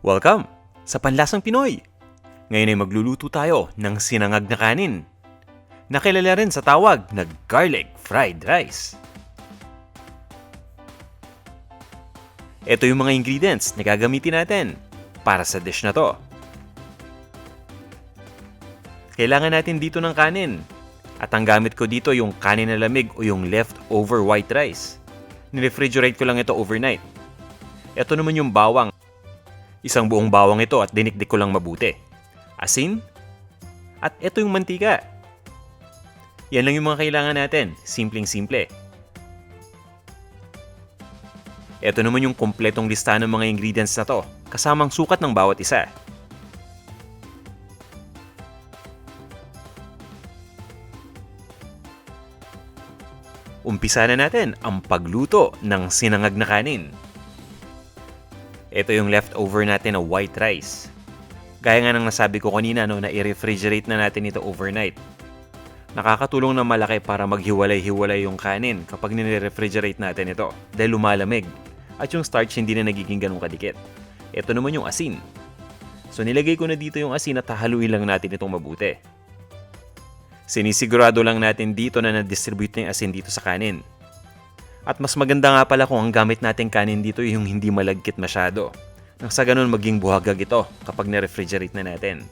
Welcome sa Panlasang Pinoy! Ngayon ay magluluto tayo ng sinangag na kanin. Nakilala rin sa tawag na garlic fried rice. Ito yung mga ingredients na gagamitin natin para sa dish na to. Kailangan natin dito ng kanin. At ang gamit ko dito yung kanin na lamig o yung leftover white rice. Nirefrigerate ko lang ito overnight. Ito naman yung bawang. Isang buong bawang ito at dinikdik ko lang mabuti. Asin. At ito yung mantika. Yan lang yung mga kailangan natin. Simpleng-simple. Ito naman yung kompletong listahan ng mga ingredients na to, kasamang sukat ng bawat isa. Umpisa na natin ang pagluto ng sinangag na kanin. Ito yung leftover natin na white rice. Gaya nga ng nasabi ko kanina na i-refrigerate na natin ito overnight. Nakakatulong na malaki para maghiwalay-hiwalay yung kanin kapag nire-refrigerate natin ito dahil lumalamig at yung starch hindi na nagiging ganun kadikit. Ito naman yung asin. So nilagay ko na dito yung asin at hahaluin lang natin itong mabuti. Sinisigurado lang natin dito na na-distribute na yung asin dito sa kanin. At mas maganda nga pala kung ang gamit nating kanin dito yung hindi malagkit masyado. Nang sa ganun maging buhagag ito kapag na-refrigerate na natin.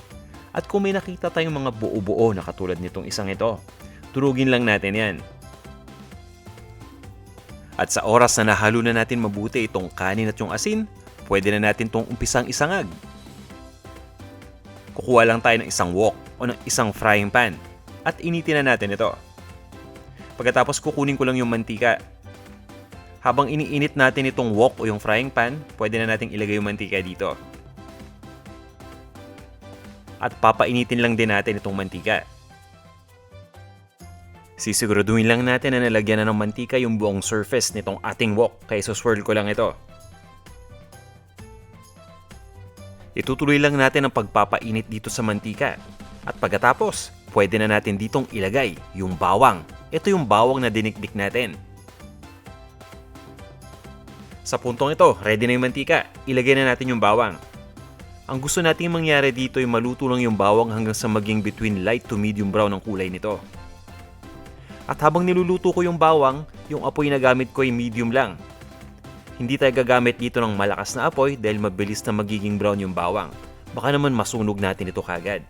At kung may nakita tayong mga buo-buo na katulad nitong isang ito, turugin lang natin yan. At sa oras na nahalo na natin mabuti itong kanin at yung asin, pwede na natin itong umpisang isangag. Kukuha lang tayo ng isang wok o ng isang frying pan at initin na natin ito. Pagkatapos kukunin ko lang yung mantika. Habang iniinit natin itong wok o yung frying pan, pwede na nating ilagay yung mantika dito. At papainitin lang din natin itong mantika. Sisiguraduhin lang natin na nalagyan na ng mantika yung buong surface nitong ating wok, kaya swirl ko lang ito. Itutuloy lang natin ang pagpapainit dito sa mantika. At pagkatapos, pwede na natin ditong ilagay yung bawang. Ito yung bawang na dinikdik natin. Sa puntong ito, ready na yung mantika. Ilagay na natin yung bawang. Ang gusto nating mangyari dito ay maluto lang yung bawang hanggang sa maging between light to medium brown ang kulay nito. At habang niluluto ko yung bawang, yung apoy na gamit ko ay medium lang. Hindi tayo gagamit dito ng malakas na apoy dahil mabilis na magiging brown yung bawang. Baka naman masunog natin ito kagad.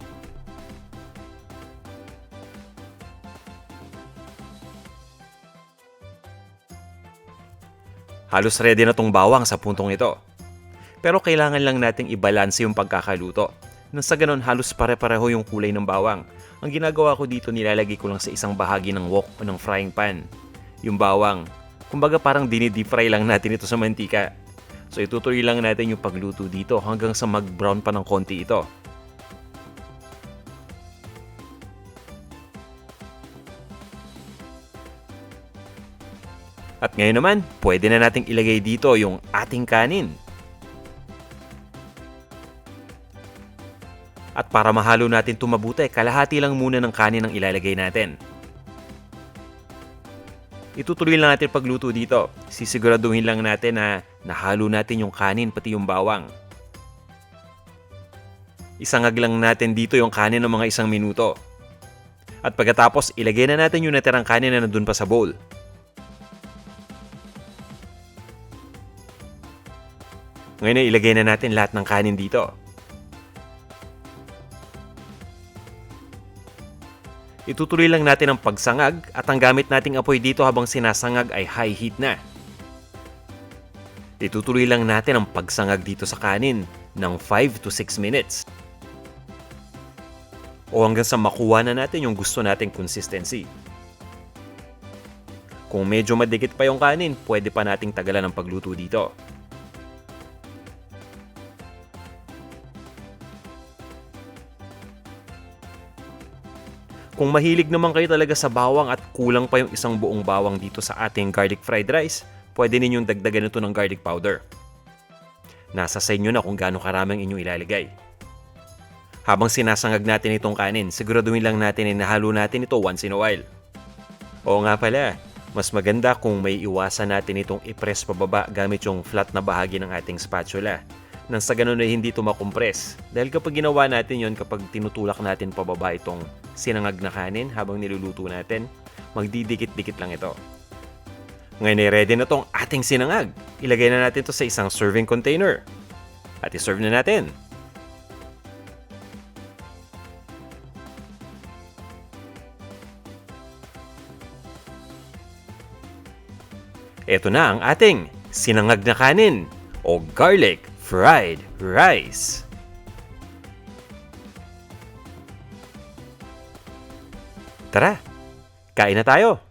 Halos ready na tong bawang sa puntong ito. Pero kailangan lang nating ibalanse yung pagkakaluto. Nang sa ganun halos pare-pareho yung kulay ng bawang. Ang ginagawa ko dito nilalagay ko lang sa isang bahagi ng wok o ng frying pan. Yung bawang. Kumbaga parang dinidip fry lang natin ito sa mantika. So itutuloy lang natin yung pagluto dito hanggang sa mag-brown pa ng konti ito. At ngayon naman, pwede na nating ilagay dito yung ating kanin. At para mahalo natin ito mabuti, kalahati lang muna ng kanin ang ilalagay natin. Itutuloy lang natin pagluto dito. Sisiguraduhin lang natin na nahalo natin yung kanin pati yung bawang. Isangag lang natin dito yung kanin ng mga 1 minuto. At pagkatapos, ilagay na natin yung natirang kanin na nandun pa sa bowl. Ngayon ay ilagay na natin lahat ng kanin dito. Itutuloy lang natin ang pagsangag at ang gamit nating apoy dito habang sinasangag ay high heat na. Itutuloy lang natin ang pagsangag dito sa kanin ng 5 to 6 minutes. O hanggang sa makuha na natin yung gusto nating consistency. Kung medyo madikit pa yung kanin, pwede pa nating tagalan ang pagluto dito. Kung mahilig naman kayo talaga sa bawang at kulang pa yung isang buong bawang dito sa ating garlic fried rice, pwede ninyong dagdagan ito ng garlic powder. Nasa sa inyo na kung gaano karami ang inyong ilalagay. Habang sinasangag natin itong kanin, siguraduhin lang natin na nahalo natin ito once in a while. Oo nga pala, mas maganda kung may iwasan natin itong i-press pababa gamit yung flat na bahagi ng ating spatula. nang sa ganun ay hindi ito makompress. Dahil kapag ginawa natin yon, kapag tinutulak natin pababa itong sinangag na kanin habang niluluto natin, magdidikit-dikit lang ito. Ngayon ay ready na tong ating sinangag. Ilagay na natin ito sa isang serving container. At iserve na natin. Ito na ang ating sinangag na kanin o garlic fried rice. Tara, kain na tayo!